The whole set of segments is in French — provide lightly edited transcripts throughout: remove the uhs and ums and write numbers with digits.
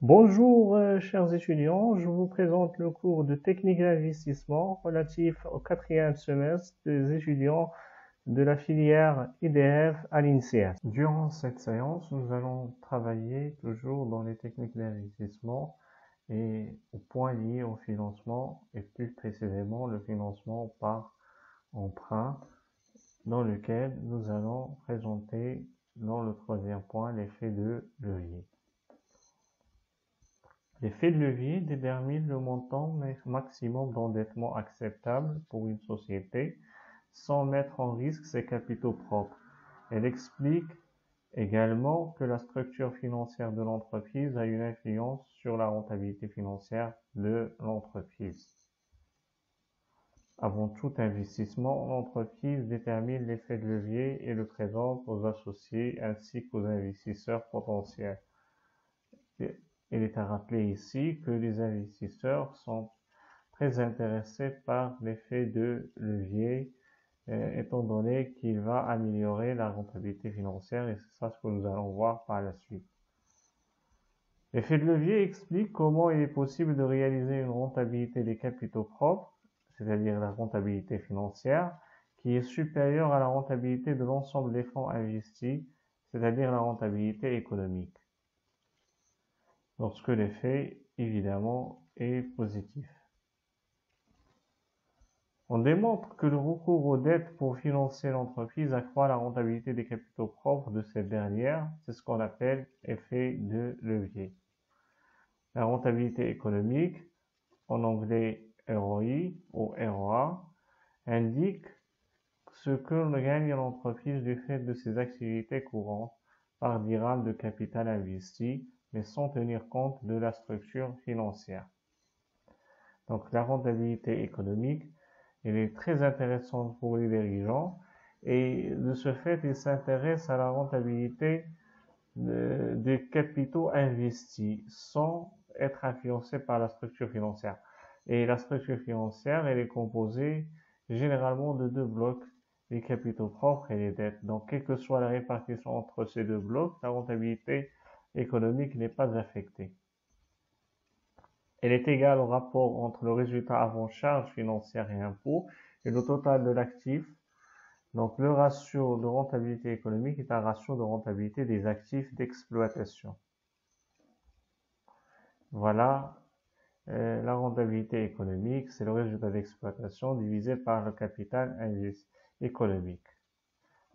Bonjour, chers étudiants, je vous présente le cours de technique d'investissement relatif au quatrième semestre des étudiants de la filière IDF à l'INSEAD. Durant cette séance, nous allons travailler toujours dans les techniques d'investissement et aux points liés au financement et plus précisément le financement par emprunt dans lequel nous allons présenter dans le troisième point l'effet de levier. L'effet de levier détermine le montant maximum d'endettement acceptable pour une société sans mettre en risque ses capitaux propres. Elle explique également que la structure financière de l'entreprise a une influence sur la rentabilité financière de l'entreprise. Avant tout investissement, l'entreprise détermine l'effet de levier et le présente aux associés ainsi qu'aux investisseurs potentiels. Il est à rappeler ici que les investisseurs sont très intéressés par l'effet de levier, étant donné qu'il va améliorer la rentabilité financière et c'est ça ce que nous allons voir par la suite. L'effet de levier explique comment il est possible de réaliser une rentabilité des capitaux propres, c'est-à-dire la rentabilité financière, qui est supérieure à la rentabilité de l'ensemble des fonds investis, c'est-à-dire la rentabilité économique. Lorsque l'effet, évidemment, est positif. On démontre que le recours aux dettes pour financer l'entreprise accroît la rentabilité des capitaux propres de cette dernière. C'est ce qu'on appelle effet de levier. La rentabilité économique, en anglais ROI ou ROA, indique ce que gagne l'entreprise du fait de ses activités courantes par dirham de capital investi, mais sans tenir compte de la structure financière. Donc la rentabilité économique, elle est très intéressante pour les dirigeants et de ce fait, ils s'intéressent à la rentabilité des capitaux investis sans être influencés par la structure financière. Et la structure financière, elle est composée généralement de deux blocs, les capitaux propres et les dettes. Donc, quelle que soit la répartition entre ces deux blocs, la rentabilité économique n'est pas affectée. Elle est égale au rapport entre le résultat avant charge financière et impôts et le total de l'actif. Donc, le ratio de rentabilité économique est un ratio de rentabilité des actifs d'exploitation. Voilà, la rentabilité économique, c'est le résultat d'exploitation divisé par le capital économique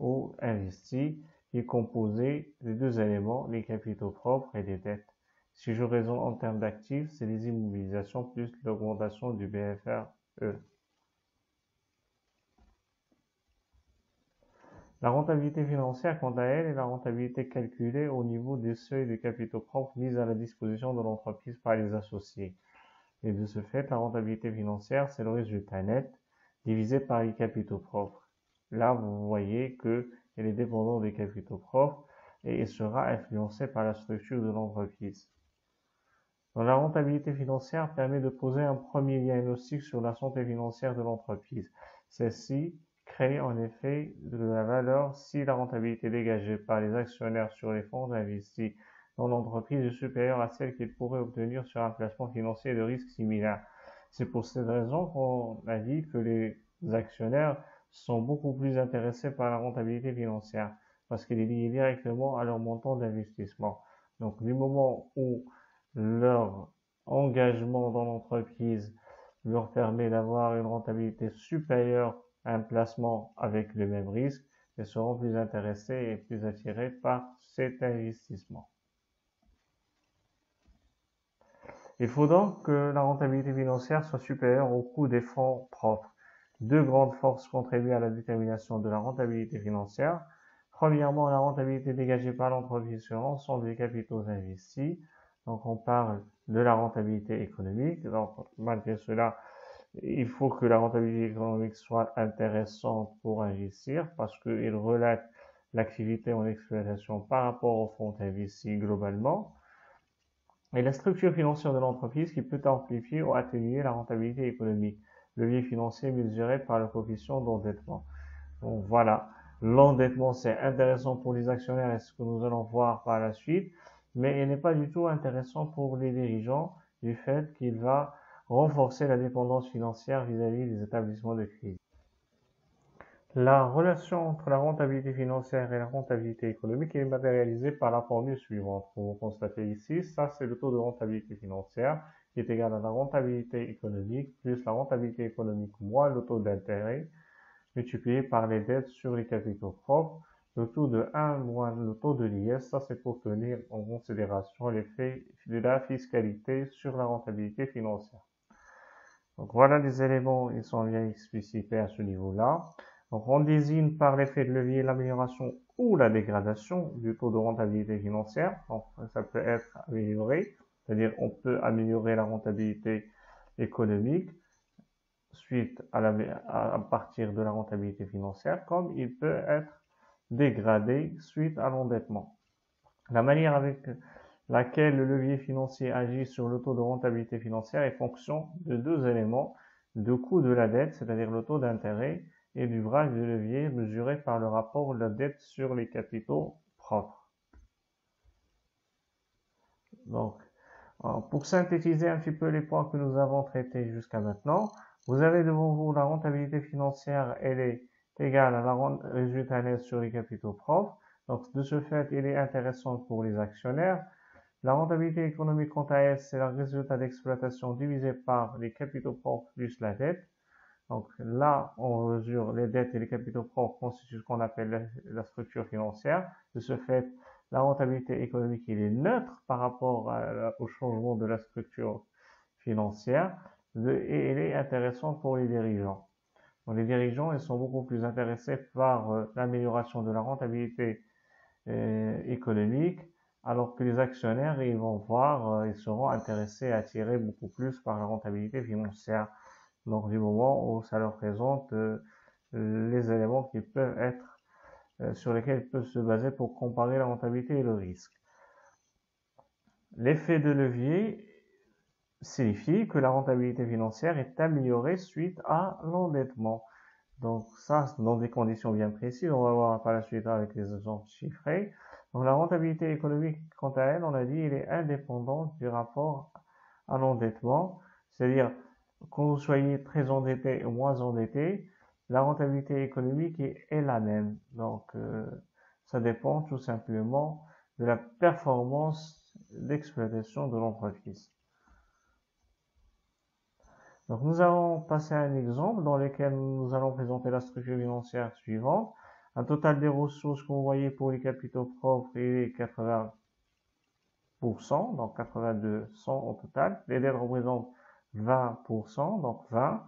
ou investi, qui est composé de deux éléments, les capitaux propres et les dettes. Si je raisonne en termes d'actifs, c'est les immobilisations plus l'augmentation du BFRE. La rentabilité financière, quant à elle, est la rentabilité calculée au niveau des seuils de capitaux propres mis à la disposition de l'entreprise par les associés. Et de ce fait, la rentabilité financière, c'est le résultat net divisé par les capitaux propres. Là, vous voyez qu'elle est dépendante des capitaux propres et elle sera influencée par la structure de l'entreprise. Donc, la rentabilité financière permet de poser un premier diagnostic sur la santé financière de l'entreprise. Celle-ci crée en effet de la valeur si la rentabilité dégagée par les actionnaires sur les fonds investis dans l'entreprise est supérieure à celle qu'ils pourraient obtenir sur un placement financier de risque similaire. C'est pour cette raison qu'on a dit que les actionnaires sont beaucoup plus intéressés par la rentabilité financière parce qu'elle est liée directement à leur montant d'investissement. Donc, du moment où leur engagement dans l'entreprise leur permet d'avoir une rentabilité supérieure à un placement avec le même risque, ils seront plus intéressés et plus attirés par cet investissement. Il faut donc que la rentabilité financière soit supérieure au coût des fonds propres. Deux grandes forces contribuent à la détermination de la rentabilité financière. Premièrement, la rentabilité dégagée par l'entreprise sur l'ensemble des capitaux investis. Donc, on parle de la rentabilité économique. Donc, malgré cela, il faut que la rentabilité économique soit intéressante pour investir parce qu'il relate l'activité en exploitation par rapport aux fonds investis globalement. Et la structure financière de l'entreprise qui peut amplifier ou atténuer la rentabilité économique. Levier financier mesuré par le coefficient d'endettement. Donc voilà, l'endettement c'est intéressant pour les actionnaires et ce que nous allons voir par la suite. mais il n'est pas du tout intéressant pour les dirigeants du fait qu'il va renforcer la dépendance financière vis-à-vis des établissements de crédit. La relation entre la rentabilité financière et la rentabilité économique est matérialisée par la formule suivante. Comme vous constatez ici, ça c'est le taux de rentabilité financière qui est égal à la rentabilité économique plus la rentabilité économique moins le taux d'intérêt multiplié par les dettes sur les capitaux propres. Le taux de 1 moins le taux de l'IS, ça c'est pour tenir en considération l'effet de la fiscalité sur la rentabilité financière. Donc voilà les éléments, ils sont bien explicités à ce niveau-là. Donc on désigne par l'effet de levier l'amélioration ou la dégradation du taux de rentabilité financière. Donc ça peut être amélioré, c'est-à-dire on peut améliorer la rentabilité économique suite à partir de la rentabilité financière, comme il peut être dégradé suite à l'endettement. La manière avec laquelle le levier financier agit sur le taux de rentabilité financière est fonction de deux éléments, le coût de la dette, c'est-à-dire le taux d'intérêt, et du l'ouvrage de levier mesuré par le rapport de la dette sur les capitaux propres. Donc, pour synthétiser un petit peu les points que nous avons traités jusqu'à maintenant, vous avez devant vous la rentabilité financière, elle est égale à la résultat net sur les capitaux propres. Donc, de ce fait, elle est intéressante pour les actionnaire. La rentabilité économique, quant à elle, c'est le résultat d'exploitation divisé par les capitaux propres plus la dette. Donc là, on mesure les dettes et les capitaux propres constituent ce qu'on appelle la structure financière. De ce fait, la rentabilité économique, elle est neutre par rapport au changement de la structure financière et elle est intéressante pour les dirigeants. Donc, les dirigeants, ils sont beaucoup plus intéressés par l'amélioration de la rentabilité économique, alors que les actionnaires, ils vont voir, ils seront intéressés à tirer beaucoup plus par la rentabilité financière. Donc du moment où ça leur présente les éléments qui peuvent être sur lesquels ils peuvent se baser pour comparer la rentabilité et le risque. L'effet de levier signifie que la rentabilité financière est améliorée suite à l'endettement. Donc ça, dans des conditions bien précises, on va voir par la suite avec les exemples chiffrés. Donc la rentabilité économique, quant à elle, on a dit, elle est indépendante du rapport à l'endettement, c'est-à-dire que vous soyez très endetté ou moins endetté, la rentabilité économique est la même. Donc ça dépend tout simplement de la performance d'exploitation de l'entreprise. Donc nous allons passer à un exemple dans lequel nous allons présenter la structure financière suivante. Un total des ressources que vous voyez pour les capitaux propres est 80%, donc 8200 au total. Les dettes représentent 20%, donc 20.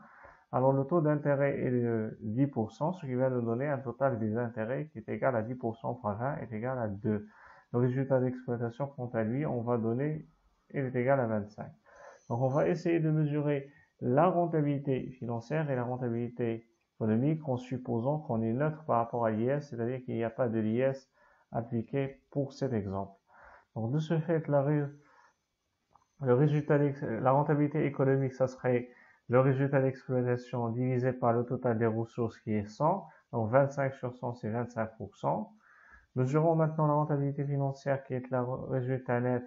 Alors le taux d'intérêt est de 10%, ce qui va nous donner un total des intérêts qui est égal à 10% fois 20 est égal à 2. Le résultat d'exploitation, quant à lui, on va donner, il est égal à 25. Donc on va essayer de mesurer la rentabilité financière et la rentabilité économique en supposant qu'on est neutre par rapport à l'IS, c'est-à-dire qu'il n'y a pas de l'IS appliqué pour cet exemple. Donc de ce fait, la rentabilité économique, ça serait le résultat d'exploitation divisé par le total des ressources qui est 100, donc 25 sur 100 c'est 25%. Mesurons maintenant la rentabilité financière qui est le résultat net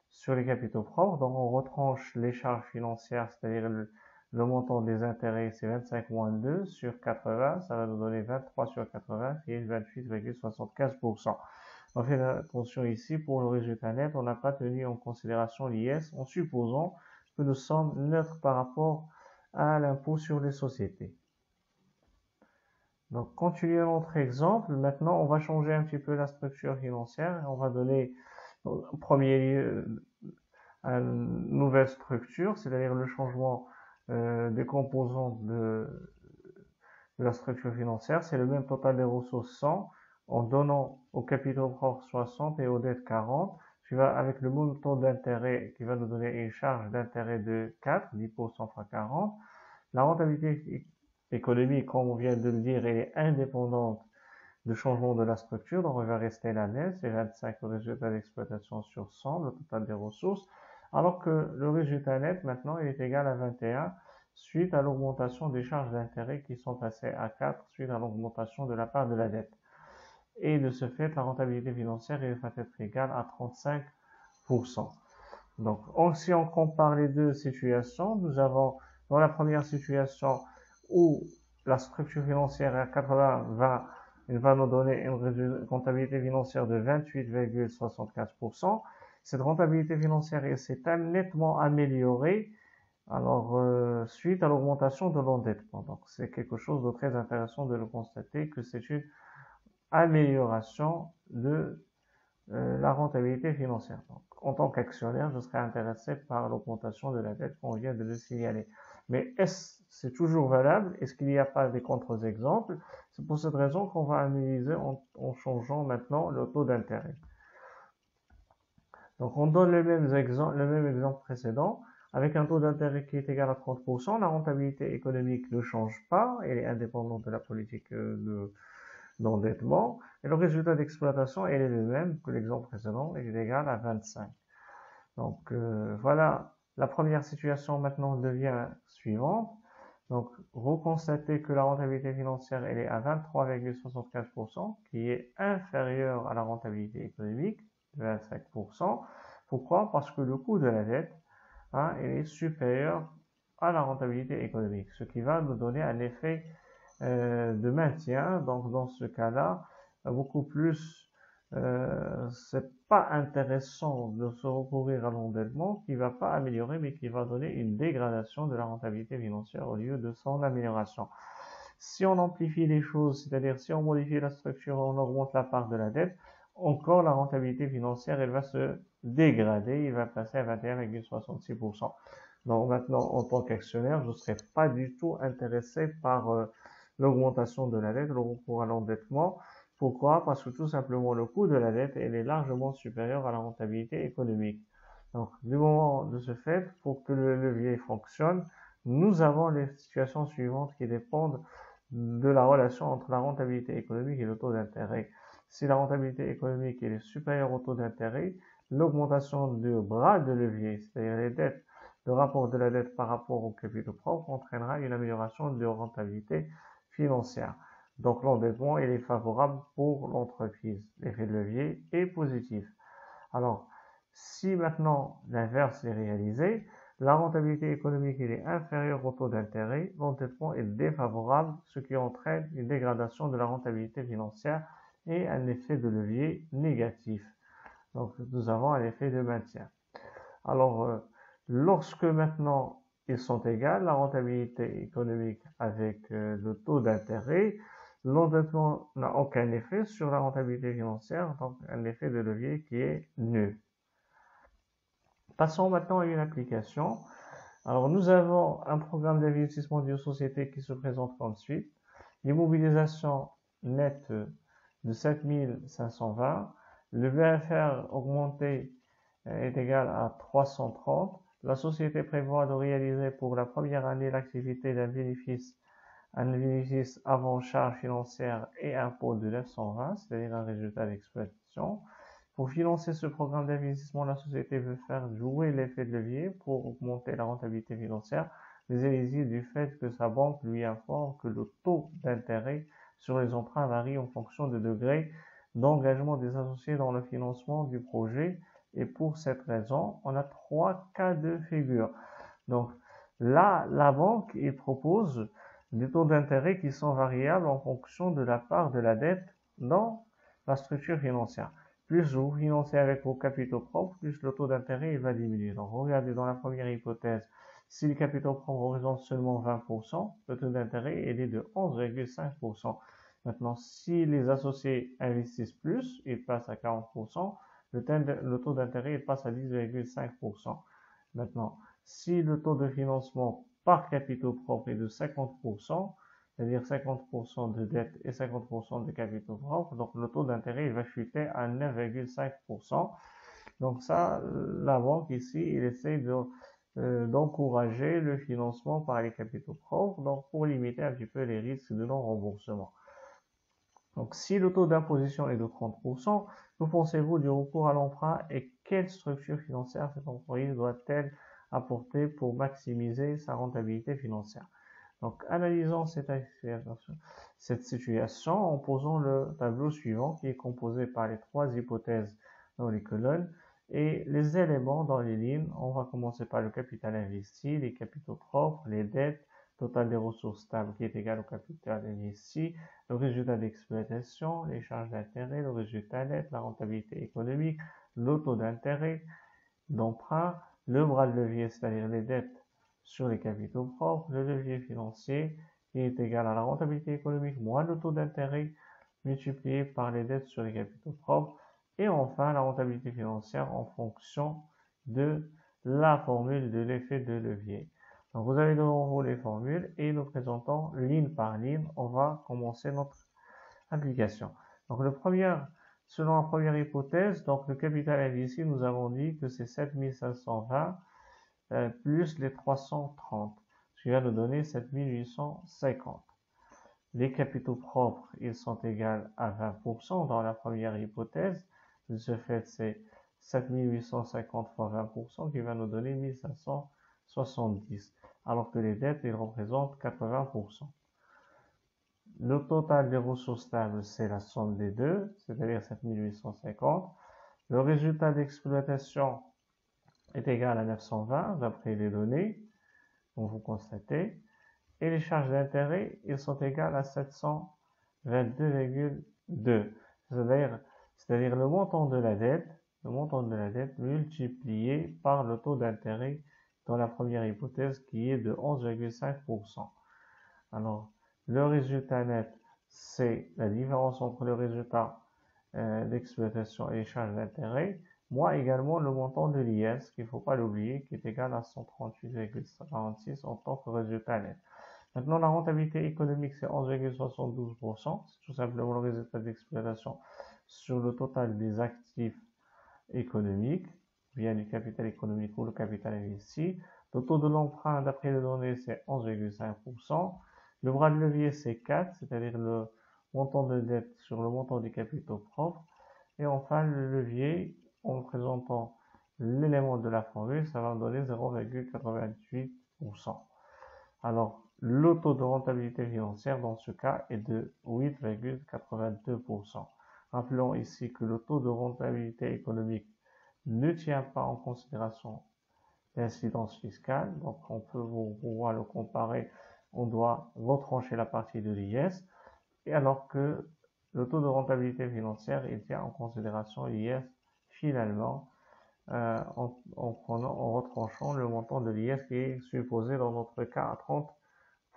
sur les capitaux propres. Donc on retranche les charges financières, c'est-à-dire le montant des intérêts, c'est 25 moins 2 sur 80, ça va nous donner 23 sur 80, qui est 28,75%. On fait attention ici, pour le résultat net, on n'a pas tenu en considération l'IS en supposant que nous sommes neutres par rapport à l'impôt sur les sociétés. Donc, continuons notre exemple. Maintenant, on va changer un petit peu la structure financière. On va donner en premier lieu une nouvelle structure, c'est-à-dire le changement des composants de la structure financière. C'est le même total des ressources 100 en donnant aux capitaux propres 60 et aux dettes 40. Tu vas avec le même taux d'intérêt qui va nous donner une charge d'intérêt de 4, 10% fois 40. La rentabilité économique, comme on vient de le dire, elle est indépendante du changement de la structure, donc on va rester la même, c'est 25 le résultat d'exploitation sur 100, le total des ressources, alors que le résultat net, maintenant, il est égal à 21, suite à l'augmentation des charges d'intérêt qui sont passées à 4, suite à l'augmentation de la part de la dette. Et de ce fait, la rentabilité financière elle va être égale à 35 Donc, si on compare les deux situations, nous avons dans la première situation où la structure financière est à 80-20, il va nous donner une rentabilité financière de 28,75%. Cette rentabilité financière s'est nettement améliorée suite à l'augmentation de l'endettement. Donc, c'est quelque chose de très intéressant de le constater que c'est une amélioration de la rentabilité financière. Donc, en tant qu'actionnaire, je serais intéressé par l'augmentation de la dette qu'on vient de le signaler. Mais est-ce c'est toujours valable? Est-ce qu'il n'y a pas des contre-exemples? C'est pour cette raison qu'on va analyser en changeant maintenant le taux d'intérêt. Donc, on donne le même exemple précédent. Avec un taux d'intérêt qui est égal à 30%, la rentabilité économique ne change pas, elle est indépendante de la politique d'endettement, et le résultat d'exploitation, elle est le même que l'exemple précédent, il est égal à 25. Donc voilà, la première situation maintenant devient suivante. Donc vous constatez que la rentabilité financière, elle est à 23,75%, qui est inférieure à la rentabilité économique, 25%. Pourquoi? Parce que le coût de la dette, elle est supérieur à la rentabilité économique, ce qui va nous donner un effet de maintien. Donc dans ce cas-là, beaucoup plus, c'est pas intéressant de se recourir à l'endettement qui va pas améliorer, mais qui va donner une dégradation de la rentabilité financière au lieu de son amélioration. Si on amplifie les choses, c'est-à-dire si on modifie la structure, on augmente la part de la dette, encore la rentabilité financière, elle va se dégrader, il va passer à 21,66%. Donc maintenant, en tant qu'actionnaire, je ne serai pas du tout intéressé par l'augmentation de la dette, le recours à l'endettement. Pourquoi? Parce que tout simplement, le coût de la dette, elle est largement supérieur à la rentabilité économique. Donc, du moment de ce fait, pour que le levier fonctionne, nous avons les situations suivantes qui dépendent de la relation entre la rentabilité économique et le taux d'intérêt. Si la rentabilité économique est supérieure au taux d'intérêt, l'augmentation du bras de levier, c'est-à-dire les dettes, le rapport de la dette par rapport au capitaux propres entraînera une amélioration de rentabilité financière. Donc l'endettement, il est favorable pour l'entreprise. L'effet de levier est positif. Alors, si maintenant l'inverse est réalisé, la rentabilité économique est inférieure au taux d'intérêt, l'endettement est défavorable, ce qui entraîne une dégradation de la rentabilité financière et un effet de levier négatif. Donc nous avons un effet de maintien. Alors, lorsque maintenant ils sont égales, la rentabilité économique avec le taux d'intérêt, l'endettement n'a aucun effet sur la rentabilité financière, donc un effet de levier qui est nul. Passons maintenant à une application. Alors, nous avons un programme d'investissement d'une société qui se présente comme suit. L'immobilisation nette de 7520. Le BFR augmenté est égal à 330. La société prévoit de réaliser pour la première année l'activité d'un bénéfice avant charge financière et impôt de 920, c'est-à-dire un résultat d'exploitation. Pour financer ce programme d'investissement, la société veut faire jouer l'effet de levier pour augmenter la rentabilité financière, mais elle hésite du fait que sa banque lui informe que le taux d'intérêt sur les emprunts varie en fonction du degré d'engagement des associés dans le financement du projet. Et pour cette raison, on a 3 cas de figure. Donc là, la banque, il propose des taux d'intérêt qui sont variables en fonction de la part de la dette dans la structure financière. Plus vous financez avec vos capitaux propres, plus le taux d'intérêt va diminuer. Donc regardez dans la première hypothèse, si le capitaux propres représente seulement 20%, le taux d'intérêt est de 11,5%. Maintenant, si les associés investissent plus, ils passent à 40%, le taux d'intérêt passe à 10,5%. Maintenant, si le taux de financement par capitaux propres est de 50%, c'est-à-dire 50% de dette et 50% de capitaux propres, donc le taux d'intérêt va chuter à 9,5%. Donc ça, la banque ici, il essaie d'encourager le financement par les capitaux propres, donc pour limiter un petit peu les risques de non-remboursement. Donc si le taux d'imposition est de 30%, que pensez-vous du recours à l'emprunt et quelle structure financière cette entreprise doit-elle apporter pour maximiser sa rentabilité financière? Donc, analysons cette situation en posant le tableau suivant qui est composé par les trois hypothèses dans les colonnes Et les éléments dans les lignes, on va commencer par le capital investi, les capitaux propres, les dettes, total des ressources stables qui est égal au capital investi, le résultat d'exploitation, les charges d'intérêt, le résultat net, la rentabilité économique, le taux d'intérêt, d'emprunt, le bras de levier, c'est-à-dire les dettes sur les capitaux propres, le levier financier qui est égal à la rentabilité économique moins le taux d'intérêt multiplié par les dettes sur les capitaux propres, et enfin la rentabilité financière en fonction de la formule de l'effet de levier. Donc vous avez devant vous les formules et nous présentons ligne par ligne. On va commencer notre application. Donc selon la première hypothèse, donc le capital investi, nous avons dit que c'est 7520 plus les 330, ce qui va nous donner 7850. Les capitaux propres, ils sont égaux à 20% dans la première hypothèse. De ce fait, c'est 7850 fois 20% qui va nous donner 1570, alors que les dettes, ils représentent 80%. Le total des ressources stables, c'est la somme des deux, c'est-à-dire 7850. Le résultat d'exploitation est égal à 920 d'après les données, comme vous constatez. Et les charges d'intérêt, ils sont égales à 722,2. C'est-à-dire le montant de la dette multiplié par le taux d'intérêt dans la première hypothèse qui est de 11,5%. Alors, le résultat net, c'est la différence entre le résultat d'exploitation et les charges d'intérêt, moins également le montant de l'IS, qu'il ne faut pas l'oublier, qui est égal à 138,46 en tant que résultat net. Maintenant, la rentabilité économique, c'est 11,72%. C'est tout simplement le résultat d'exploitation sur le total des actifs économiques, via du capital économique ou le capital investi. Le taux de l'emprunt, d'après les données, c'est 11,5%. Le bras de levier, c'est 4, c'est-à-dire le montant de dette sur le montant des capitaux propres. Et enfin, le levier, en présentant l'élément de la formule, ça va donner 0,88%. Alors, le taux de rentabilité financière dans ce cas est de 8,82%. Rappelons ici que le taux de rentabilité économique ne tient pas en considération l'incidence fiscale, donc on peut pouvoir le comparer, on doit retrancher la partie de l'IS, et alors que le taux de rentabilité financière, il tient en considération l'IS finalement, en retranchant le montant de l'IS qui est supposé dans notre cas à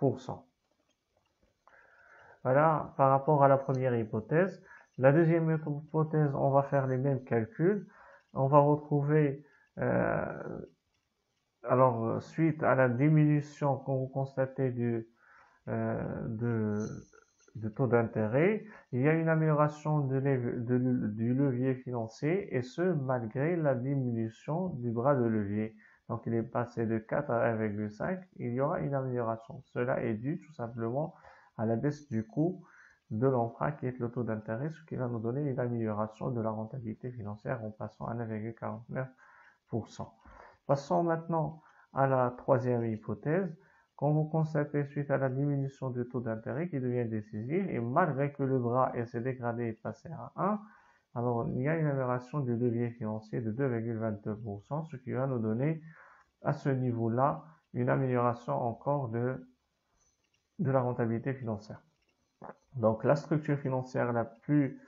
30%. Voilà, par rapport à la première hypothèse. La deuxième hypothèse, on va faire les mêmes calculs. On va retrouver, suite à la diminution qu'on vous constatez du taux d'intérêt, il y a une amélioration du levier financier, et ce, malgré la diminution du bras de levier. Donc, il est passé de 4 à 1,5. Il y aura une amélioration. Cela est dû tout simplement à la baisse du coût de l'emprunt qui est le taux d'intérêt, ce qui va nous donner une amélioration de la rentabilité financière en passant à 1,49%. Passons maintenant à la troisième hypothèse. Quand vous constatez suite à la diminution du taux d'intérêt qui devient décisif, et malgré que le bras s'est dégradé et passé à 1, alors il y a une amélioration du levier financier de 2,22%, ce qui va nous donner à ce niveau-là une amélioration encore de la rentabilité financière. Donc la structure financière la plus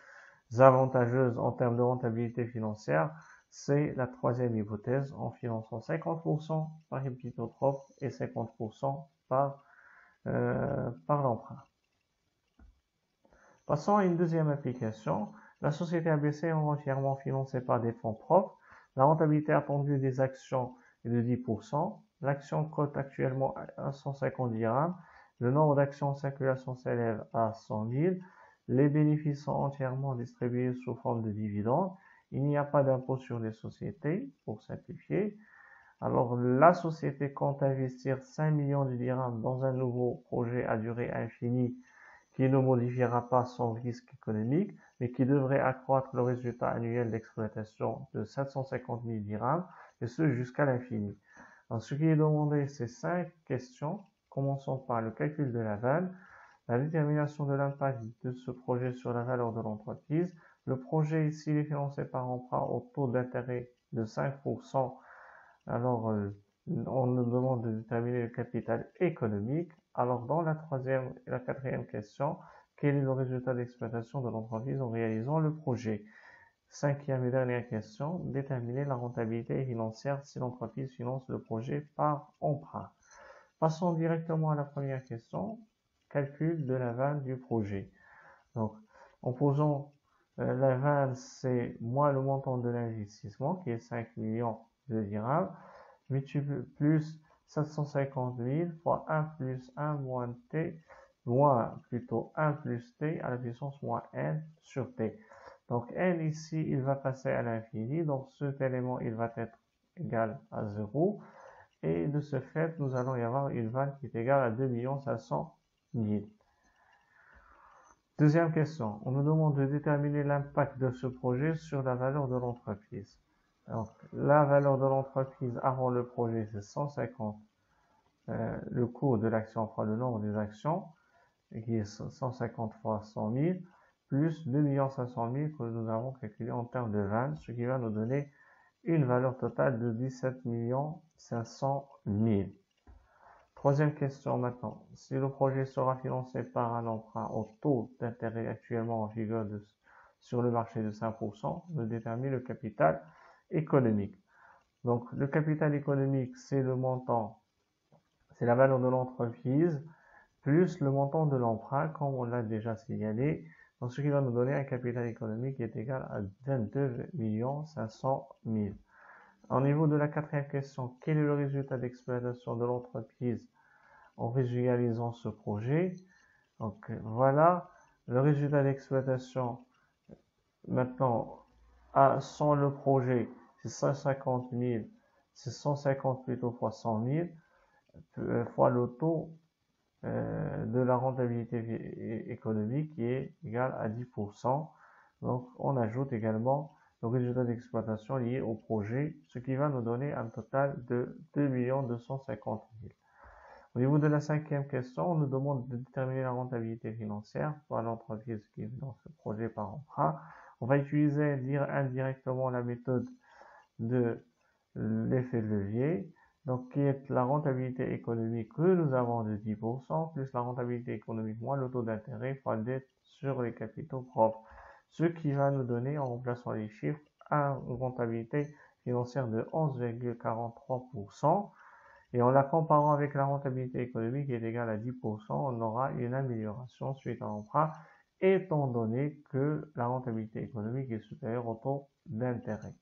avantageuse en termes de rentabilité financière, c'est la troisième hypothèse, en finançant 50% par capitaux propres et 50% par l'emprunt. Passons à une deuxième application. La société ABC est entièrement financée par des fonds propres. La rentabilité attendue des actions est de 10%. L'action cote actuellement à 150 dirhams. Le nombre d'actions en circulation s'élève à 100 000. Les bénéfices sont entièrement distribués sous forme de dividendes. Il n'y a pas d'impôt sur les sociétés, pour simplifier. Alors, la société compte investir 5 millions de dirhams dans un nouveau projet à durée infinie qui ne modifiera pas son risque économique, mais qui devrait accroître le résultat annuel d'exploitation de 750 000 dirhams, et ce jusqu'à l'infini. Ce qui est demandé, c'est 5 questions. Commençons par le calcul de la valeur, la détermination de l'impact de ce projet sur la valeur de l'entreprise. Le projet ici est financé par emprunt au taux d'intérêt de 5%, alors on nous demande de déterminer le capital économique. Alors dans la troisième et la quatrième question, quel est le résultat d'exploitation de l'entreprise en réalisant le projet? Cinquième et dernière question, déterminer la rentabilité financière si l'entreprise finance le projet par emprunt. Passons directement à la première question, calcul de l'aval du projet. Donc, en posant l'aval, c'est moins le montant de l'investissement, qui est 5 millions de dirhams, plus 750 000 fois 1 plus 1 moins t, moins plutôt 1 plus t à la puissance moins n sur t. Donc n ici, il va passer à l'infini, donc cet élément, il va être égal à 0. Et de ce fait, nous allons y avoir une valeur qui est égale à 2 500 000. Deuxième question, on nous demande de déterminer l'impact de ce projet sur la valeur de l'entreprise. Donc, la valeur de l'entreprise avant le projet, c'est 150, le cours de l'action fois le nombre des actions, qui est 150 fois 100 000, plus 2 500 000 que nous avons calculé en termes de vannes, ce qui va nous donner une valeur totale de 17 500 000. Troisième question maintenant. Si le projet sera financé par un emprunt au taux d'intérêt actuellement en vigueur sur le marché de 5%, on détermine le capital économique. Donc, le capital économique, c'est le montant, c'est la valeur de l'entreprise, plus le montant de l'emprunt, comme on l'a déjà signalé. Donc, ce qui va nous donner un capital économique qui est égal à 22 500 000. Au niveau de la quatrième question, quel est le résultat d'exploitation de l'entreprise en réalisant ce projet? Donc, voilà le résultat d'exploitation. Maintenant, sans le projet, c'est 150 000, c'est 150 plutôt fois 100 000, fois le taux de la rentabilité économique qui est égal à 10%. Donc, on ajoute également le résultat d'exploitation lié au projet, ce qui va nous donner un total de 2 250 000. Au niveau de la cinquième question, on nous demande de déterminer la rentabilité financière pour l'entreprise qui finance ce projet par emprunt. On va utiliser indirectement la méthode de l'effet de levier, donc qui est la rentabilité économique que nous avons de 10%, plus la rentabilité économique moins le taux d'intérêt fois la dette sur les capitaux propres, ce qui va nous donner, en remplaçant les chiffres, une rentabilité financière de 11,43%. Et en la comparant avec la rentabilité économique qui est égale à 10%, on aura une amélioration suite à l'emprunt, étant donné que la rentabilité économique est supérieure au taux d'intérêt.